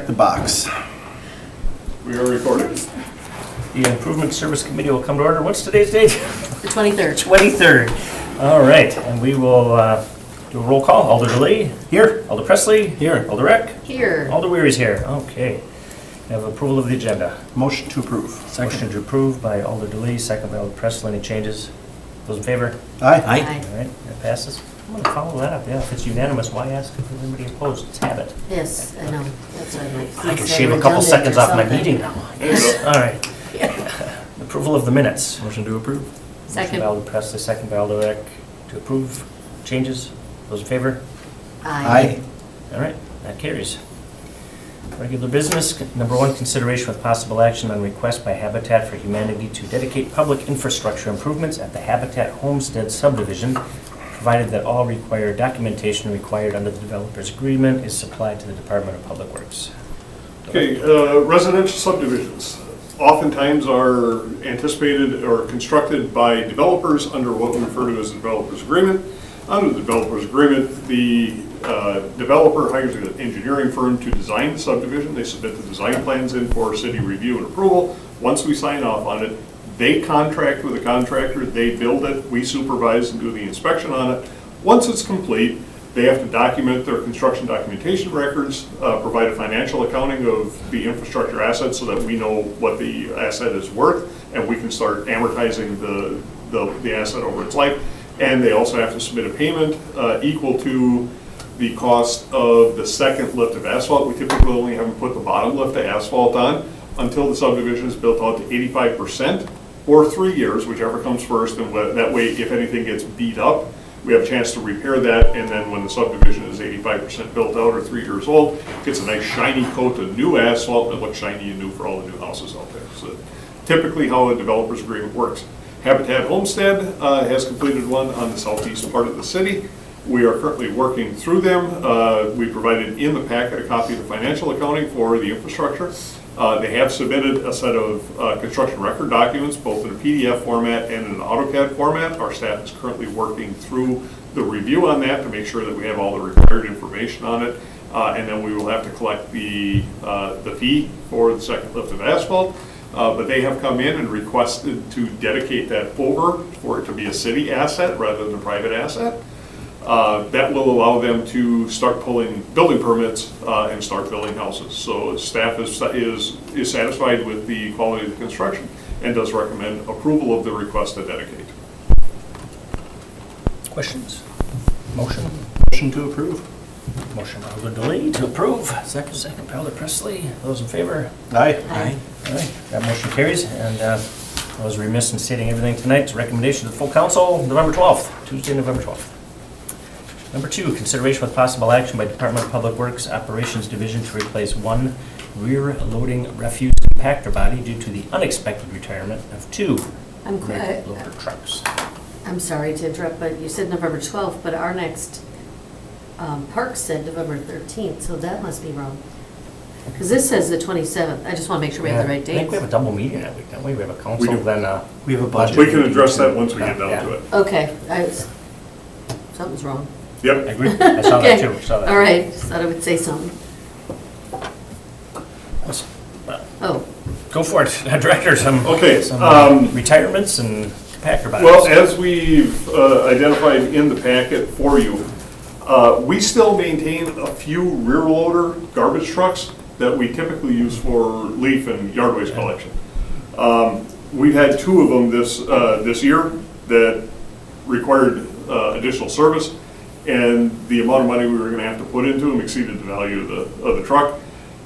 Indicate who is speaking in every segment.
Speaker 1: the box.
Speaker 2: We are recording.
Speaker 3: The Improvement Service Committee will come to order. What's today's date?
Speaker 4: The 23rd.
Speaker 3: 23rd. All right, and we will do a roll call. Alder DeLay?
Speaker 1: Here.
Speaker 3: Alder Presley?
Speaker 1: Here.
Speaker 3: Alder Eck?
Speaker 4: Here.
Speaker 3: Alder Weary's here. Okay. We have approval of the agenda.
Speaker 1: Motion to approve.
Speaker 3: Motion to approve by Alder DeLay, second by Alder Presley. Any changes? Those in favor?
Speaker 1: Aye.
Speaker 4: Aye.
Speaker 3: All right, that passes. I'm going to follow that up. Yeah, if it's unanimous, why ask if there's anybody opposed? It's habit.
Speaker 4: Yes, I know. That's what I'm like.
Speaker 3: I can shave a couple seconds off my meeting now. Yes. All right. Approval of the minutes.
Speaker 1: Motion to approve.
Speaker 3: Motion
Speaker 4: Second.
Speaker 3: by Alder Presley, second by Alder Eck to approve changes. Those in favor?
Speaker 1: Aye.
Speaker 3: All right, that carries. Regular business, number one, consideration with possible action on request by Habitat for Humanity to dedicate public infrastructure improvements at the Habitat Homestead subdivision, provided that all required documentation required under the developer's agreement is supplied to the Department of Public Works.
Speaker 2: Okay, residential subdivisions oftentimes are anticipated or constructed by developers under what we refer to as the developer's agreement. Under the developer's agreement, the developer hires an engineering firm to design the subdivision. They submit the design plans in for city review and approval. Once we sign off on it, they contract with the contractor, they build it, we supervise and do the inspection on it. Once it's complete, they have to document their construction documentation records, provide a financial accounting of the infrastructure assets so that we know what the asset is worth, and we can start amortizing the asset over its life. And they also have to submit a payment equal to the cost of the second lift of asphalt. We typically only have them put the bottom lift of asphalt on until the subdivision is built out to 85%, or 3 years, whichever comes first, and that way, if anything gets beat up, we have a chance to repair that, and then when the subdivision is 85% built out or 3 years old, it gets a nice shiny coat of new asphalt, and it looks shiny and new for all the new houses out there. So typically how a developer's agreement works. Habitat Homestead has completed one on the southeast part of the city. We are currently working through them. We provided in the packet a copy of the financial accounting for the infrastructure. They have submitted a set of construction record documents, both in a PDF format and in an AutoCAD format. Our staff is currently working through the review on that to make sure that we have all the required information on it. And then we will have to collect the fee for the second lift of asphalt. But they have come in and requested to dedicate that over for it to be a city asset rather than a private asset. That will allow them to start pulling building permits and start building houses. So staff is satisfied with the quality of the construction and does recommend approval of the request to dedicate.
Speaker 3: Questions? Motion?
Speaker 1: Motion to approve.
Speaker 3: Motion by Alder DeLay to approve. Second by Alder Presley. Those in favor?
Speaker 1: Aye.
Speaker 4: Aye.
Speaker 3: All right, that motion carries, and I was remiss in stating everything tonight. It's a recommendation to the full council, November 12th, Tuesday, November 12th. Number two, consideration with possible action by Department of Public Works Operations Division to replace one rear loading refuse compactor body due to the unexpected retirement of two rear loader trucks.
Speaker 4: I'm sorry to interrupt, but you said November 12th, but our next park said November 13th, so that must be wrong. Because this says the 27th. I just want to make sure we have the right
Speaker 3: I think we have
Speaker 4: dates.
Speaker 3: a double meeting that week, don't we? We have a
Speaker 2: We
Speaker 3: council,
Speaker 2: do.
Speaker 3: then
Speaker 1: We have a budget.
Speaker 2: We can address that once we get down
Speaker 3: Yeah.
Speaker 2: to it.
Speaker 4: Okay, something's wrong.
Speaker 3: I
Speaker 2: Yep.
Speaker 3: agree. I saw that
Speaker 4: Okay.
Speaker 3: too. Saw that.
Speaker 4: All right, just thought I would say something. Oh,
Speaker 3: Go for it, Director. Some
Speaker 2: Okay,
Speaker 3: retirements and compactor bodies.
Speaker 2: Well, as we've identified in the packet for you, we still maintain a few rear loader garbage trucks that we typically use for leaf and yard waste collection. We've had two of them this year that required additional service, and the amount of money we were going to have to put into them exceeded the value of the truck.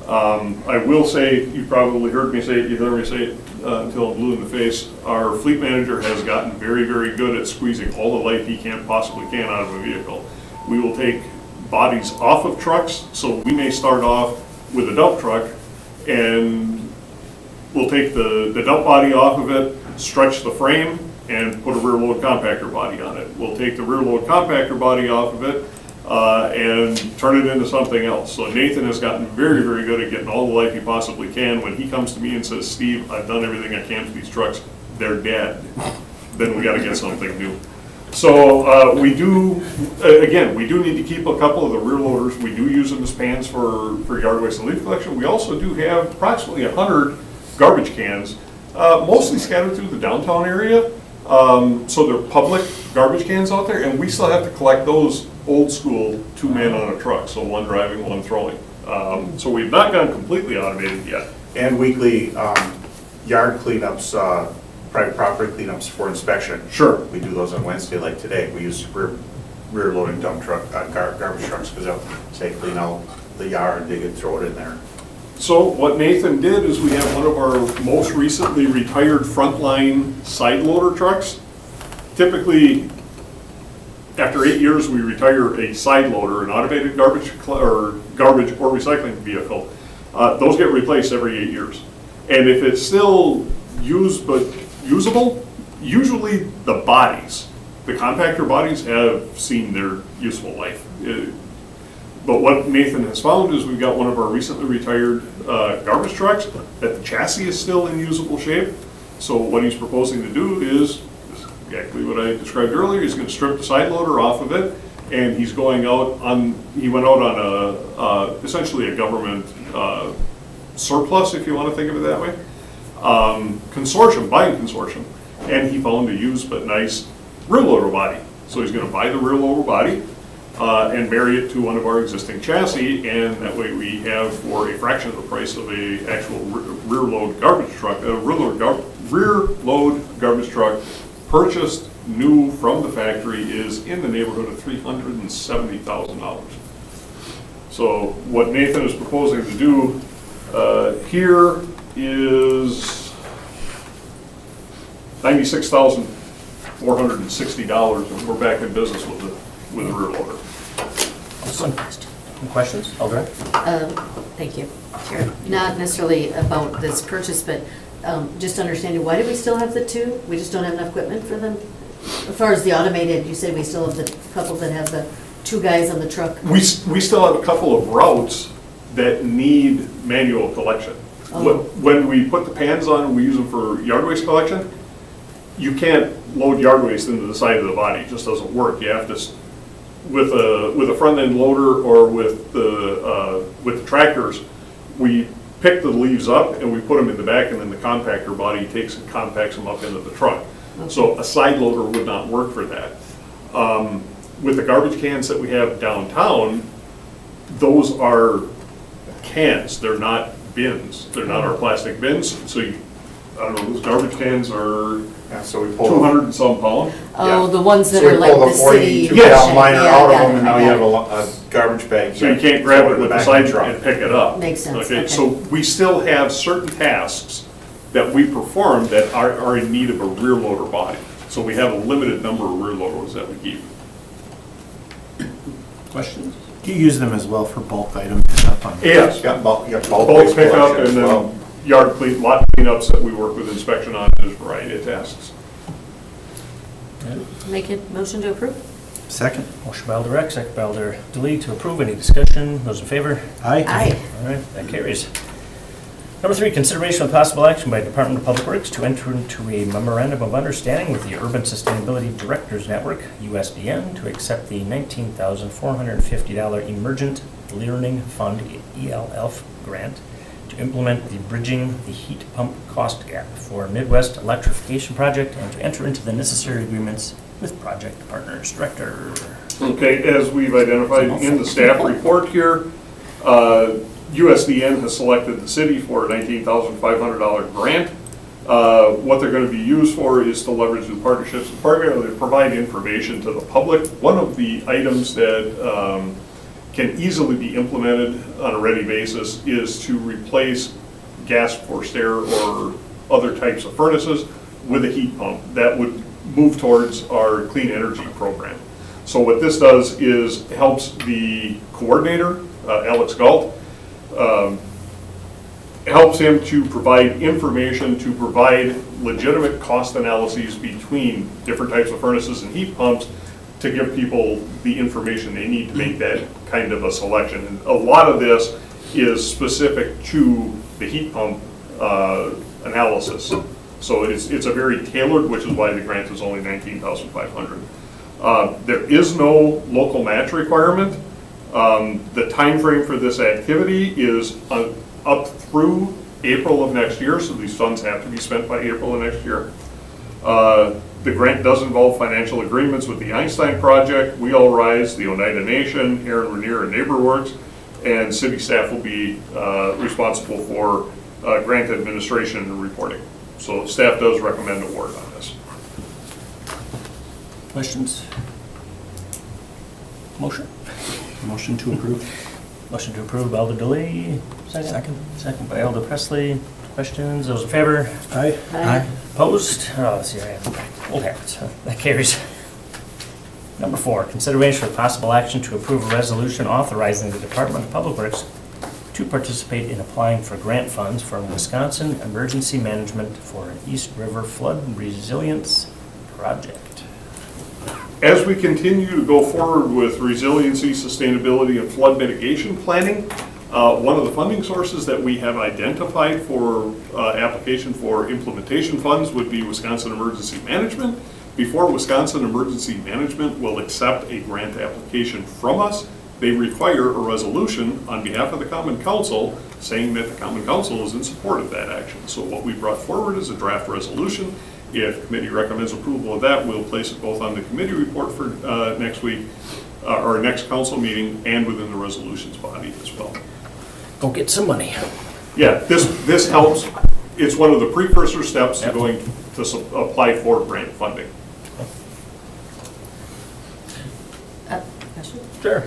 Speaker 2: I will say, you probably heard me say it, you heard me say it until I'm blue in the face, our fleet manager has gotten very, very good at squeezing all the life he possibly can out of a vehicle. We will take bodies off of trucks, so we may start off with a dump truck, and we'll take the dump body off of it, stretch the frame, and put a rear load compactor body on it. We'll take the rear load compactor body off of it and turn it into something else. So Nathan has gotten very, very good at getting all the life he possibly can. When he comes to me and says, "Steve, I've done everything I can to these trucks, they're dead," then we got to get something new. So we do, again, we do need to keep a couple of the rear loaders. We do use them as pans for yard waste and leaf collection. We also do have approximately 100 garbage cans, mostly scattered through the downtown area. So they're public garbage cans out there, and we still have to collect those old school 2 men on a truck, so 1 driving, 1 throwing. So we've not gone completely automated yet.
Speaker 5: And weekly yard cleanups, private property cleanups for inspection.
Speaker 2: Sure.
Speaker 5: We do those on Wednesday, like today. We use rear loading dump truck, garbage trucks, because they'll say clean out the yard, dig it, throw it in there.
Speaker 2: So what Nathan did is we have one of our most recently retired frontline side loader trucks. Typically, after 8 years, we retire a side loader, an automated garbage or recycling vehicle. Those get replaced every 8 years. And if it's still used but usable, usually the bodies, the compactor bodies have seen their useful life. But what Nathan has found is we've got one of our recently retired garbage trucks that the chassis is still in usable shape. So what he's proposing to do is exactly what I described earlier. He's going to strip the side loader off of it, and he's going out on, he went out on essentially a government surplus, if you want to think of it that way, buying consortium, and he found a used but nice rear loader body. So he's going to buy the rear loader body and marry it to one of our existing chassis, and that way we have, for a fraction of the price of a actual rear load garbage truck, a rear load garbage truck purchased new from the factory is in the neighborhood of $370,000. So what Nathan is proposing to do here is $96,460, and we're back in business with the rear loader.
Speaker 3: Excellent. Any questions? Alderman?
Speaker 4: Thank you, Chair. Not necessarily about this purchase, but just understanding, why do we still have the 2? We just don't have enough equipment for them? As far as the automated, you said we still have the couple that have the 2 guys on the truck.
Speaker 2: We still have a couple of routes that need manual collection.
Speaker 4: Oh.
Speaker 2: When we put the pans on and we use them for yard waste collection, you can't load yard waste into the side of the body. It just doesn't work. You have to, with a front end loader or with the tractors, we pick the leaves up and we put them in the back, and then the compactor body takes and compacts them up into the truck.
Speaker 4: Okay.
Speaker 2: So a side loader would not work for that. With the garbage cans that we have downtown, those are cans, they're not bins. They're not our plastic bins. So I don't know, those garbage cans are
Speaker 5: Yeah, so we pull
Speaker 2: 200 and some pound.
Speaker 4: Oh,
Speaker 5: Yeah.
Speaker 4: the ones that
Speaker 5: So we
Speaker 4: are like
Speaker 5: pull
Speaker 4: the city.
Speaker 5: 42
Speaker 2: Yes.
Speaker 5: gallon liner
Speaker 4: Yeah, I
Speaker 5: out of
Speaker 4: got
Speaker 5: them,
Speaker 4: it,
Speaker 5: and
Speaker 4: I
Speaker 5: now you
Speaker 4: got
Speaker 5: have a garbage bag.
Speaker 2: So you can't grab it with the
Speaker 5: back
Speaker 2: side
Speaker 5: of truck.
Speaker 2: and pick it up.
Speaker 4: Makes sense, okay.
Speaker 2: So we still have certain tasks that we perform that are in need of a rear loader body. So we have a limited number of rear loaders that we keep.
Speaker 1: Questions? Do you use them as well for bulk item pickup on?
Speaker 2: Yes.
Speaker 5: You got bulk
Speaker 2: Bulk
Speaker 5: waste
Speaker 2: pickup
Speaker 5: collection
Speaker 2: and
Speaker 5: as well.
Speaker 2: then yard lot cleanups that we work with inspection on, there's a variety of tasks.
Speaker 4: Make a motion to approve?
Speaker 1: Second?
Speaker 3: Motion by Alder Eck, second by Alder Delete to approve. Any discussion? Those in favor?
Speaker 1: Aye.
Speaker 4: Aye.
Speaker 3: All right, that carries. Number 3, consideration with possible action by Department of Public Works to enter into a memorandum of understanding with the Urban Sustainability Directors Network, USDN, to accept the $19,450 Emergent Learning Fund, ELF, grant to implement the Bridging the Heat Pump Cost Gap for Midwest Electrification Project and to enter into the necessary agreements with project partners. Director.
Speaker 2: Okay, as we've identified in the staff report here, USDN has selected the city for a $19,500 grant. What they're going to be used for is to leverage the partnerships and primarily provide information to the public. One of the items that can easily be implemented on a ready basis is to replace gas forced air or other types of furnaces with a heat pump. That would move towards our clean energy program. So what this does is helps the coordinator, Alex Galt, helps him to provide information, to provide legitimate cost analyses between different types of furnaces and heat pumps to give people the information they need to make that kind of a selection. And a lot of this is specific to the heat pump analysis. So it's a very tailored, which is why the grant is only $19,500. There is no local match requirement. The timeframe for this activity is up through April of next year, so these funds have to be spent by April of next year. The grant does involve financial agreements with the Einstein Project, We All Rise, the Oneida Nation, Aaron Renier, and NeighborWorks, and city staff will be responsible for grant administration and reporting. So staff does recommend award on this.
Speaker 3: Questions? Motion?
Speaker 1: Motion to approve.
Speaker 3: Motion to approve by Alder Delay. Second. Second by Alder Presley. Questions? Those in favor?
Speaker 1: Aye.
Speaker 3: Opposed? Oh, let's see, I have old habits. That carries. Number 4, consideration of possible action to approve a resolution authorizing the Department of Public Works to participate in applying for grant funds from Wisconsin Emergency Management for an East River Flood Resilience Project.
Speaker 2: As we continue to go forward with resiliency, sustainability, and flood mitigation planning, one of the funding sources that we have identified for application for implementation funds would be Wisconsin Emergency Management. Before Wisconsin Emergency Management will accept a grant application from us, they require a resolution on behalf of the Common Council saying that the Common Council is in support of that action. So what we brought forward is a draft resolution. If the committee recommends approval of that, we'll place it both on the committee report for next week, or next council meeting, and within the resolutions body as well.
Speaker 3: Go get some money.
Speaker 2: Yeah, this helps. It's one of the precursor steps to going to apply for grant funding.
Speaker 4: Question?
Speaker 3: Sure.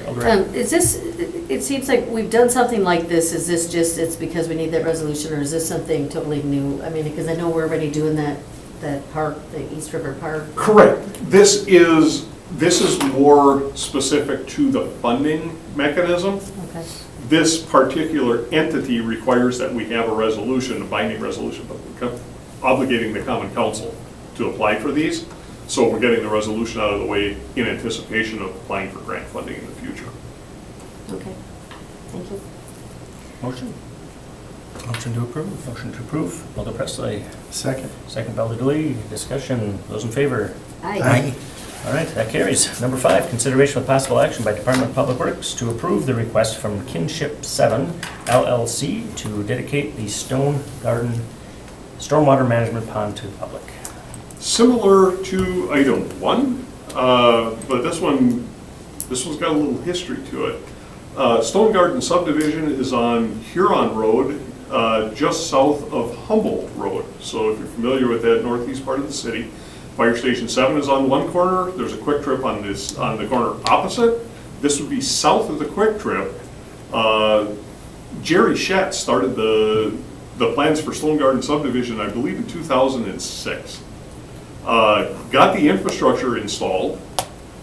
Speaker 4: Is this, it seems like we've done something like this, is this just, it's because we need that resolution, or is this something totally new? I mean, because I know we're already doing that park, the East River Park.
Speaker 2: Correct. This is more specific to the funding mechanism.
Speaker 4: Okay.
Speaker 2: This particular entity requires that we have a resolution, a binding resolution, obligating the Common Council to apply for these. So we're getting the resolution out of the way in anticipation of applying for grant funding in the future.
Speaker 4: Okay, thank you.
Speaker 3: Motion? Motion to approve. Motion to approve. Alder Presley.
Speaker 1: Second.
Speaker 3: Second by Alder Delay. Discussion. Those in favor?
Speaker 4: Aye.
Speaker 3: All right, that carries. Number 5, consideration with possible action by Department of Public Works to approve the request from Kinship 7 LLC to dedicate the Stone Garden Stormwater Management Pond to the public.
Speaker 2: Similar to item 1, but this one's got a little history to it. Stone Garden subdivision is on Huron Road, just south of Humboldt Road. So if you're familiar with that northeast part of the city, Fire Station 7 is on one corner. There's a Quick Trip on the corner opposite. This would be south of the Quick Trip. Jerry Schatz started the plans for Stone Garden subdivision, I believe, in 2006. Got the infrastructure installed,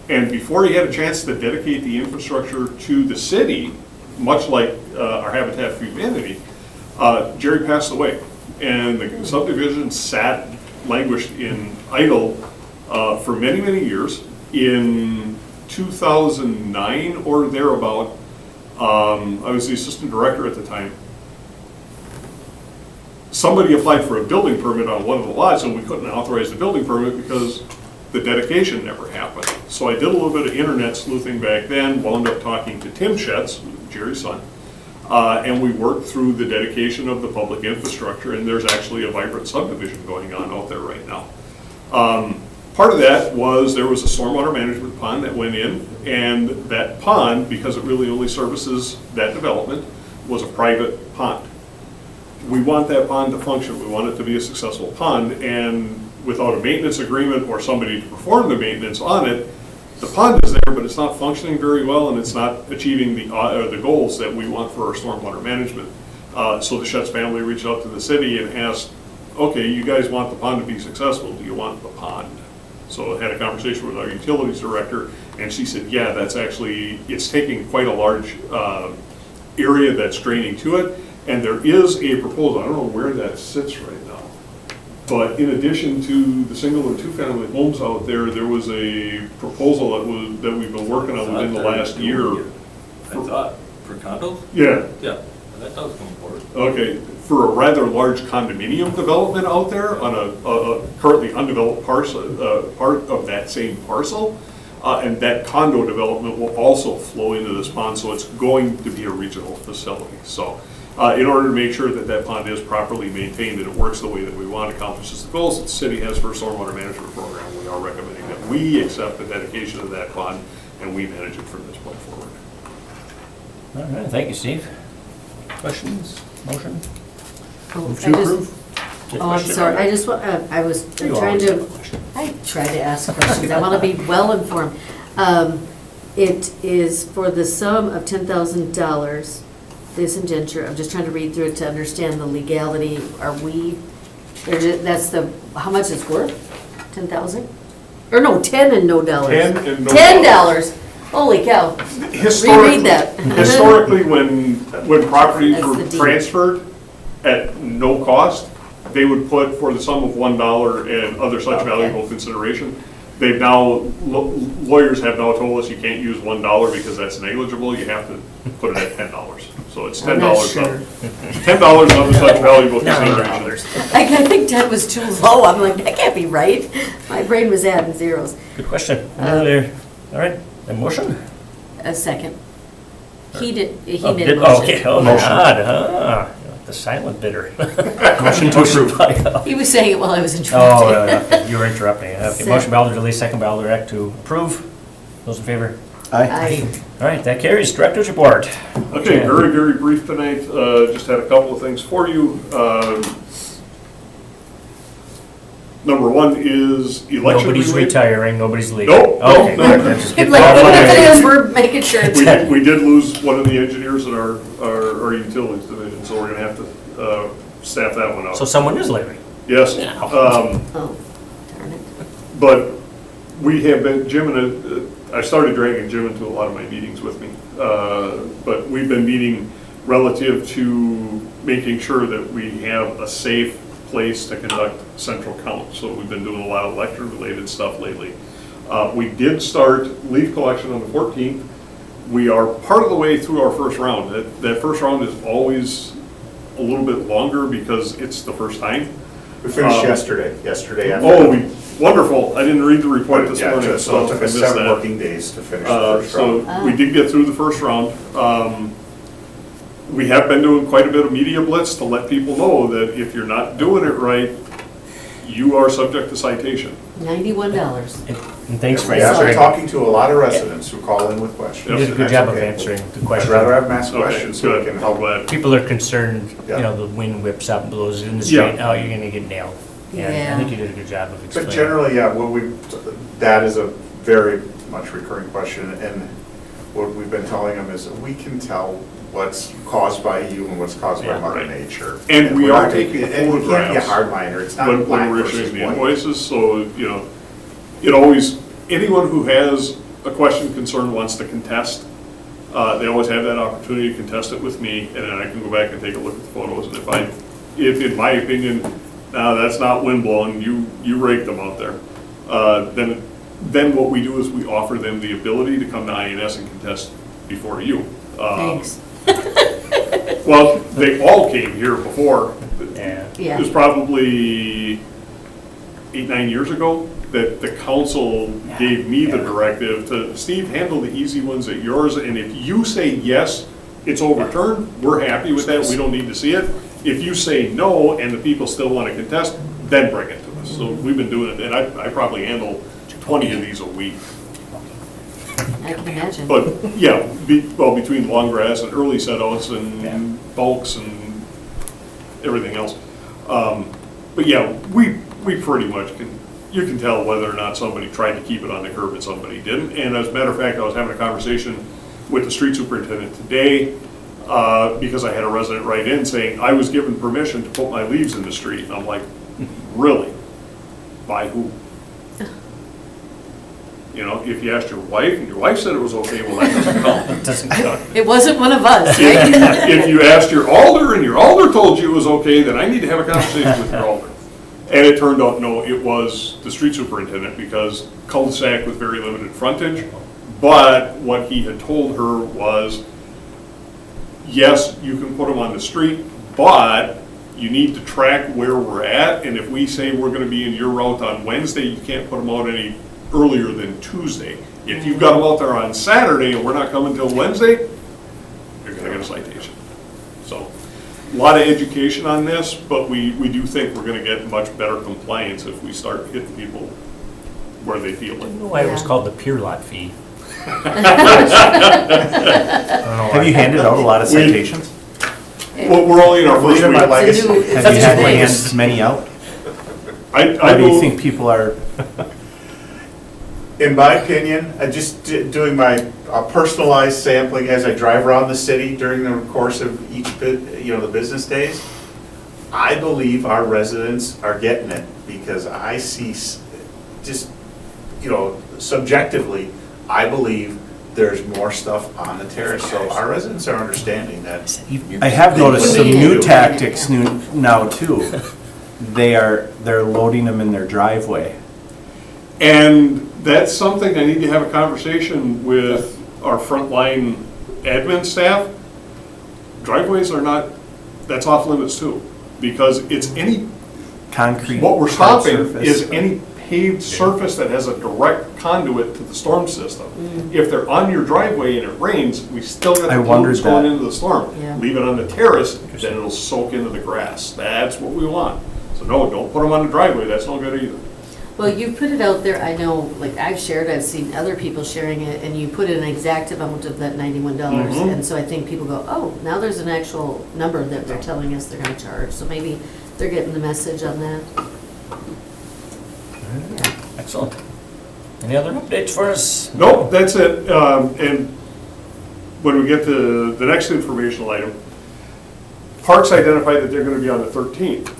Speaker 2: and before he had a chance to dedicate the infrastructure to the city, much like our Habitat for Humanity, Jerry passed away, and the subdivision languished in idle for many, many years. In 2009 or thereabout, I was the assistant director at the time. Somebody applied for a building permit on one of the lots, and we couldn't authorize the building permit because the dedication never happened. So I did a little bit of internet sleuthing back then, wound up talking to Tim Schatz, Jerry's son, and we worked through the dedication of the public infrastructure, and there's actually a vibrant subdivision going on out there right now. Part of that was there was a stormwater management pond that went in, and that pond, because it really only services that development, was a private pond. We want that pond to function. We want it to be a successful pond, and without a maintenance agreement or somebody to perform the maintenance on it, the pond is there, but it's not functioning very well, and it's not achieving the goals that we want for our stormwater management. So the Schatz family reached out to the city and asked, okay, you guys want the pond to be successful, do you want the pond? So I had a conversation with our utilities director, and she said, yeah, that's actually, it's taking quite a large area that's draining to it, and there is a proposal, I don't know where that sits right now, but in addition to the single and two-family homes out there, there was a proposal that we've been working on within the last year.
Speaker 6: I thought, for condos?
Speaker 2: Yeah,
Speaker 6: Yeah, that does come forward.
Speaker 2: okay, for a rather large condominium development out there on a currently undeveloped parcel, part of that same parcel. And that condo development will also flow into this pond, so it's going to be a regional facility. So in order to make sure that that pond is properly maintained and it works the way that we want, accomplishes the goals that the city has for a stormwater management program, we are recommending that we accept the dedication of that pond and we manage it from this point forward.
Speaker 3: All right, thank you, Steve. Questions, motion?
Speaker 4: Oh,
Speaker 3: Move
Speaker 4: I
Speaker 3: to
Speaker 4: just-
Speaker 3: approve?
Speaker 4: Oh, I'm sorry, I just, I was
Speaker 3: You
Speaker 4: trying
Speaker 3: always have a
Speaker 4: to,
Speaker 3: question.
Speaker 4: I try to ask questions, I want to be well informed. It is for the sum of $10,000, this indenture, I'm just trying to read through it to understand the legality. Are we, that's the, how much it's worth? 10,000? Or no, 10 and no dollars.
Speaker 2: 10 and no
Speaker 4: $10, holy cow.
Speaker 2: Historically,
Speaker 4: Reread that.
Speaker 2: historically, when properties
Speaker 4: That's
Speaker 2: were
Speaker 4: the deed.
Speaker 2: transferred at no cost, they would put for the sum of $1 and other such
Speaker 4: Okay.
Speaker 2: valuable consideration. They've now, lawyers have now told us you can't use $1 because that's negligible, you have to put it at $10. So it's
Speaker 4: I'm
Speaker 2: $10
Speaker 4: not
Speaker 2: of,
Speaker 4: sure.
Speaker 2: $10 of other such valuable consideration.
Speaker 4: I think 10 was too low, I'm like, that can't be right. My brain was adding zeros.
Speaker 3: Good question. All right, a motion?
Speaker 4: A second. He made
Speaker 3: Oh,
Speaker 4: a
Speaker 3: did-
Speaker 4: motion.
Speaker 3: Okay, oh,
Speaker 1: Motion.
Speaker 3: God, the silent bidder.
Speaker 1: Motion to approve.
Speaker 4: He was saying it while I was
Speaker 3: Oh,
Speaker 4: interrupting.
Speaker 3: okay, you were interrupting. Okay,
Speaker 4: Second.
Speaker 3: motion by Alder Delay, second by Alder Eck to approve. Those in favor?
Speaker 4: Aye.
Speaker 3: All right, that carries. Director's report.
Speaker 2: Okay, very, very brief tonight, just had a couple of things for you. Number one is election
Speaker 3: Nobody's
Speaker 2: related.
Speaker 3: retiring, nobody's leaving.
Speaker 2: Nope, nope,
Speaker 3: Okay,
Speaker 2: nope.
Speaker 3: that's just getting
Speaker 4: Like,
Speaker 3: all
Speaker 4: even if
Speaker 3: the-
Speaker 4: it is, we're making sure it's.
Speaker 2: We did lose one of the engineers in our utilities division, so we're gonna have to staff that one
Speaker 3: So
Speaker 2: out.
Speaker 3: someone is leaving.
Speaker 2: Yes.
Speaker 4: Oh, darn it.
Speaker 2: But we have been, Jim and I started dragging Jim into a lot of my meetings with me. But we've been meeting relative to making sure that we have a safe place to conduct central count. So we've been doing a lot of election-related stuff lately. We did start leaf collection on the 14th. We are part of the way through our first round. That first round is always a little bit longer because it's the first time.
Speaker 5: We finished yesterday after.
Speaker 2: Oh, wonderful. I didn't read the report this
Speaker 5: Yeah,
Speaker 2: morning,
Speaker 5: so it took
Speaker 2: I
Speaker 5: us
Speaker 2: missed
Speaker 5: 7
Speaker 2: that.
Speaker 5: working days to finish the first
Speaker 2: So
Speaker 5: round.
Speaker 2: we did get through the first round. We have been doing quite a bit of media blitz to let people know that if you're not doing it right, you are subject to citation.
Speaker 4: $91.
Speaker 3: And thanks for
Speaker 5: We have been
Speaker 3: answering.
Speaker 5: talking to a lot of residents who call in with questions.
Speaker 3: You did a
Speaker 5: and
Speaker 3: good
Speaker 5: that's
Speaker 3: job of
Speaker 5: okay.
Speaker 3: answering the
Speaker 5: I'd
Speaker 3: question.
Speaker 5: rather have them ask
Speaker 2: Okay,
Speaker 5: questions so we
Speaker 2: good.
Speaker 5: can
Speaker 2: I'm
Speaker 5: help.
Speaker 2: glad.
Speaker 3: People are concerned, you
Speaker 5: Yeah.
Speaker 3: know, the wind whips up, blows in the
Speaker 2: Yeah.
Speaker 3: street, oh, you're gonna get nailed. And I
Speaker 4: Yeah.
Speaker 3: think you did a good job of
Speaker 5: But
Speaker 3: explaining.
Speaker 5: generally, yeah, that is a very much recurring question, and what we've been telling them is that we can tell what's caused by you and what's caused by
Speaker 3: Yeah,
Speaker 5: Mother
Speaker 2: right.
Speaker 5: Nature.
Speaker 2: And we
Speaker 5: we're
Speaker 2: are
Speaker 5: not
Speaker 2: taking
Speaker 5: and you can't be a
Speaker 2: photographs
Speaker 5: hardliner, it's not
Speaker 2: When
Speaker 5: black
Speaker 2: we're
Speaker 5: versus
Speaker 2: issuing the
Speaker 5: white.
Speaker 2: invoices, so, you know, it always, anyone who has a question, concern, wants to contest, they always have that opportunity to contest it with me, and then I can go back and take a look at the photos, and if in my opinion, no, that's not windblown, you raked them out there, then what we do is we offer them the ability to come to INS and contest before you.
Speaker 4: Thanks.
Speaker 2: Well, they all came here before.
Speaker 3: Yeah.
Speaker 4: Yeah.
Speaker 2: It was probably 8, 9 years ago that the council gave me the directive to, Steve, handle the easy ones at yours, and if you say yes, it's overturned, we're happy with that, we don't need to see it. If you say no, and the people still want to contest, then bring it to us. So we've been doing it, and I probably handle 20 of these a week.
Speaker 4: I can imagine.
Speaker 2: But, yeah, between long grass and early setouts and bulks and everything else. But yeah, we pretty much you can tell whether or not somebody tried to keep it on the curb and somebody didn't. And as a matter of fact, I was having a conversation with the street superintendent today because I had a resident write in saying, I was given permission to put my leaves in the street. And I'm like, really? By who? You know, if you asked your wife, and your wife said it was okay, well, that doesn't count.
Speaker 3: It doesn't count.
Speaker 4: It wasn't one of us, right?
Speaker 2: If you asked your alder, and your alder told you it was okay, then I need to have a conversation with your alder. And it turned out, no, it was the street superintendent, because cul-de-sac with very limited frontage. But what he had told her was, yes, you can put them on the street, but you need to track where we're at, and if we say we're gonna be in your route on Wednesday, you can't put them out any earlier than Tuesday. If you've got them out there on Saturday and we're not coming till Wednesday, you're gonna get a citation. So, a lot of education on this, but we do think we're gonna get much better compliance if we start hitting people where they feel
Speaker 3: I don't
Speaker 2: it.
Speaker 3: know why it was
Speaker 4: Yeah.
Speaker 3: called the pier lot fee.
Speaker 1: Have you handed out a lot of
Speaker 2: We-
Speaker 1: citations?
Speaker 2: Well, we're only in our first
Speaker 5: Believe in my
Speaker 2: week.
Speaker 5: legacy.
Speaker 4: It's a new- it's
Speaker 1: Have you had to
Speaker 4: a new
Speaker 1: hand
Speaker 4: thing.
Speaker 1: many out?
Speaker 2: I
Speaker 1: Or do you
Speaker 2: know-
Speaker 1: think people are,
Speaker 5: In my opinion, doing my personalized sampling as I drive around the city during the course of each, the business days, I believe our residents are getting it, because I see, just, subjectively, I believe there's more stuff on the terrace, so our residents are understanding that.
Speaker 1: I have noticed some
Speaker 4: We need
Speaker 1: new
Speaker 4: to-
Speaker 1: tactics now too. They're loading them in their driveway.
Speaker 2: And that's something I need to have a conversation with our frontline admin staff. Driveways are not, that's off limits too, because it's any,
Speaker 1: Concrete.
Speaker 2: what we're
Speaker 1: hard
Speaker 2: stopping
Speaker 1: surface.
Speaker 2: is any paved surface that has a direct conduit to the storm system. If they're on your driveway and it rains, we still got
Speaker 1: I
Speaker 2: the
Speaker 1: wondered
Speaker 2: pollutants going
Speaker 1: that.
Speaker 2: into the storm.
Speaker 4: Yeah.
Speaker 2: Leave it on the terrace, then it'll soak into the grass. That's what we want. So no, don't put them on the driveway, that's no good either.
Speaker 4: Well, you put it out there, I know, like I've shared, I've seen other people sharing it, and you put in an exact amount of that $91.
Speaker 2: Mhm.
Speaker 4: And so I think people go, oh, now there's an actual number that they're telling us they're gonna charge. So maybe they're getting the message on that. Yeah.
Speaker 3: Excellent. Any other updates for us?
Speaker 2: Nope, that's it. And when we get to the next informational item, Parks identified that they're gonna be on the 13th.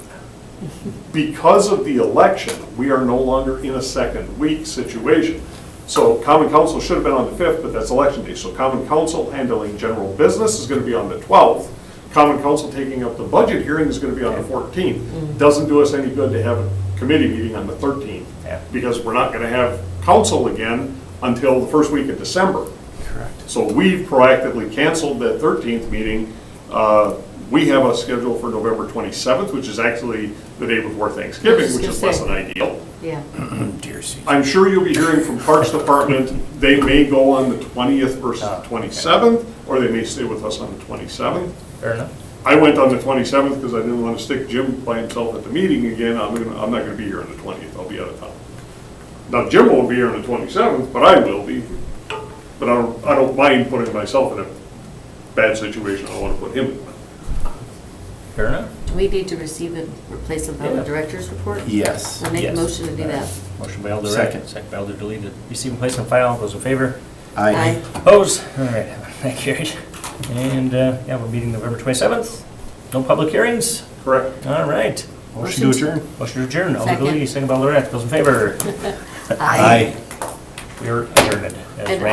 Speaker 2: Because of the election, we are no longer in a second week situation. So Common Council should have been on the 5th, but that's election day. So Common Council handling general business is gonna be on the 12th. Common Council taking up the budget hearing is gonna be on the 14th. Doesn't do us any good to have a committee meeting on the 13th.
Speaker 3: Yeah.
Speaker 2: Because we're not gonna have council again until the first week of December.
Speaker 1: Correct.
Speaker 2: So we've proactively canceled that 13th meeting. We have a schedule for November 27th, which is actually the day before Thanksgiving, which is less than ideal.
Speaker 4: Yeah.
Speaker 1: Dear Caesar.
Speaker 2: I'm sure you'll be hearing from Parks Department, they may go on the 20th versus
Speaker 3: Oh,
Speaker 2: the 27th, or they may stay with us on the 27th.
Speaker 3: Fair enough.
Speaker 2: I went on the 27th because I didn't want to stick Jim by himself at the meeting again. I'm not going to be here on the 20th, I'll be out of town. Now, Jim won't be here on the 27th, but I will be. But I don't mind putting myself in a bad situation, I don't want to put him in.
Speaker 3: Fair enough.
Speaker 4: Do we need to receive and replace them by the
Speaker 3: Yeah.
Speaker 4: director's report?
Speaker 1: Yes.
Speaker 4: I'll make a
Speaker 3: Yes.
Speaker 4: motion to do that.
Speaker 3: Motion by Alder
Speaker 1: Second.
Speaker 3: Wright, second by Alder deleted. Receive and place on file. Those in favor?
Speaker 1: Aye.
Speaker 3: Opposed? All right, that carried. And, yeah, we're meeting November 27th. No public hearings?
Speaker 2: Correct.
Speaker 3: All right.
Speaker 1: Motion to adjourn.
Speaker 3: Motion to adjourn. Alder
Speaker 4: Second.
Speaker 3: deleted, second by Alder Wright. Those in favor?
Speaker 1: Aye.
Speaker 3: We are adjourned. As
Speaker 4: And
Speaker 3: ran-